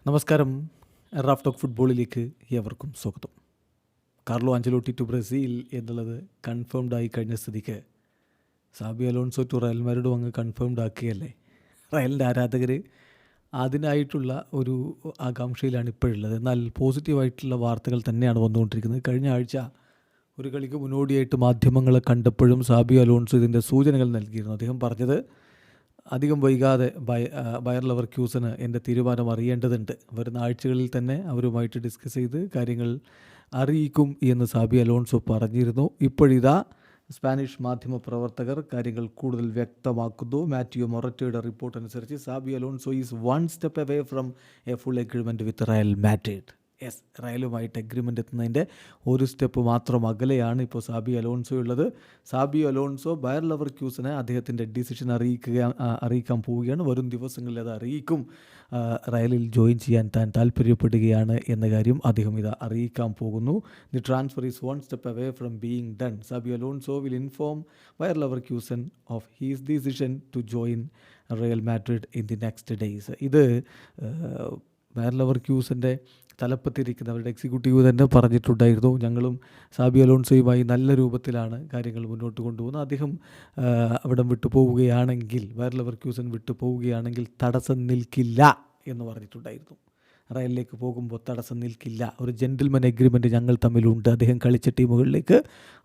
നമസ്കാരം. Raf talk ഫുട്ബോളിലേക്ക് ഏവർക്കും സ്വാഗതം. കാർലോ ആഞ്ചലോട്ടി ടു ബ്രസീൽ എന്നുള്ളത് കൺഫേംഡ് ആയി കഴിഞ്ഞ സ്ഥിതിക്ക് സാബി അലോൺസോ ടു റയൽ മാഡ്രിഡും അങ്ങ് കൺഫേംഡ് ആക്കുകയല്ലേ. റയലിൻ്റെ ആരാധകർ അതിനായിട്ടുള്ള ഒരു ആകാംക്ഷയിലാണ് ഇപ്പോഴുള്ളത്. എന്നാൽ പോസിറ്റീവായിട്ടുള്ള വാർത്തകൾ തന്നെയാണ് വന്നുകൊണ്ടിരിക്കുന്നത്. കഴിഞ്ഞ ആഴ്ച ഒരു കളിക്ക് മുന്നോടിയായിട്ട് മാധ്യമങ്ങളെ കണ്ടപ്പോഴും സാബി അലോൺസോ ഇതിൻ്റെ സൂചനകൾ നൽകിയിരുന്നു. അദ്ദേഹം പറഞ്ഞത്, അധികം വൈകാതെ ബയർ ലെവർക്യൂസന് എൻ്റെ തീരുമാനം അറിയേണ്ടതുണ്ട്. വരുന്ന ആഴ്ചകളിൽ തന്നെ അവരുമായിട്ട് ഡിസ്കസ് ചെയ്ത് കാര്യങ്ങൾ അറിയിക്കും എന്ന് സാബി അലോൺസോ പറഞ്ഞിരുന്നു. ഇപ്പോഴിതാ സ്പാനിഷ് മാധ്യമ പ്രവർത്തകർ കാര്യങ്ങൾ കൂടുതൽ വ്യക്തമാക്കുന്നു. മാറ്റിയോ മൊററ്റോയുടെ റിപ്പോർട്ട് അനുസരിച്ച് Xabi Alonso is one step away from a full agreement with Real Madrid. Yes, റയലുമായിട്ട് എഗ്രിമെൻ്റ് എത്തുന്നതിൻ്റെ ഒരു സ്റ്റെപ്പ് മാത്രം അകലെയാണ് ഇപ്പോൾ സാബി അലോൺസോ ഉള്ളത്. സാബി അലോൺസോ ബയർ ലെവർക്യൂസനെ അദ്ദേഹത്തിൻ്റെ ഡിസിഷൻ അറിയിക്കാൻ പോവുകയാണ്. വരും ദിവസങ്ങളിൽ അത് അറിയിക്കും. റയലിൽ ജോയിൻ ചെയ്യാൻ താൻ താല്പര്യപ്പെടുകയാണ് എന്ന കാര്യം അദ്ദേഹം ഇത് അറിയിക്കാൻ പോകുന്നു. The transfer is one step away from being done. Xabi Alonso will inform Bayer Leverkusen of his decision to join Real Madrid in the next days. ഇത് ബയർ ലെവർക്യൂസൻ്റെ തലപ്പത്തിരിക്കുന്ന അവരുടെ എക്സിക്യൂട്ടീവ് തന്നെ പറഞ്ഞിട്ടുണ്ടായിരുന്നു, ഞങ്ങളും സാബി അലോൺസോയുമായി നല്ല രൂപത്തിലാണ് കാര്യങ്ങൾ മുന്നോട്ട് കൊണ്ടുപോകുന്നത്. അദ്ദേഹം അവിടെ വിട്ടു പോവുകയാണെങ്കിൽ, ബയർ ലെവർക്യൂസൻ വിട്ടു പോവുകയാണെങ്കിൽ തടസ്സം നിൽക്കില്ല എന്ന് പറഞ്ഞിട്ടുണ്ടായിരുന്നു. റയലിലേക്ക് പോകുമ്പോൾ തടസ്സം നിൽക്കില്ല. ഒരു ജെൻറ്റിൽമെൻ എഗ്രിമെൻറ്റ് ഞങ്ങൾ തമ്മിലുണ്ട്. അദ്ദേഹം കളിച്ച ടീമുകളിലേക്ക്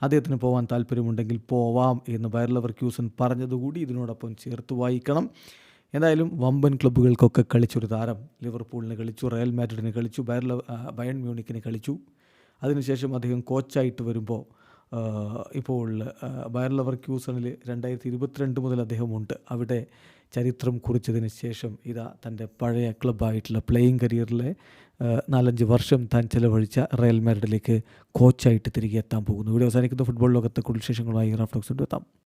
അദ്ദേഹത്തിന് പോകാൻ താല്പര്യമുണ്ടെങ്കിൽ പോവാം എന്ന് ബയർ ലെവർക്യൂസൻ പറഞ്ഞതുകൂടി ഇതിനോടൊപ്പം ചേർത്ത് വായിക്കണം. എന്തായാലും വമ്പൻ ക്ലബ്ബുകൾക്കൊക്കെ കളിച്ചൊരു താരം ലിവർപൂളിന് കളിച്ചു, റയൽ മാഡ്രിഡിന് കളിച്ചു, ബയൺ മ്യൂണിക്കിന് കളിച്ചു. അതിനുശേഷം അദ്ദേഹം കോച്ചായിട്ട് വരുമ്പോൾ ഇപ്പോൾ ബയർ ലെവർക്യൂസണിൽ 2022 മുതൽ അദ്ദേഹമുണ്ട്. അവിടെ ചരിത്രം കുറിച്ചതിന് ശേഷം ഇതാ തൻ്റെ പഴയ ക്ലബ്ബായിട്ടുള്ള പ്ലേയിങ് കരിയറിലെ 4-5 വർഷം താൻ ചെലവഴിച്ച റയൽ മാഡ്രിഡിലേക്ക് കോച്ചായിട്ട് തിരികെ എത്താൻ പോകുന്നു. ഇവിടെ അവസാനിക്കുന്ന ഫുട്ബോൾ ലോകത്തെ കൂടുതൽ വിശേഷങ്ങളുമായി റാഫ് ടോക്സ് എത്താം.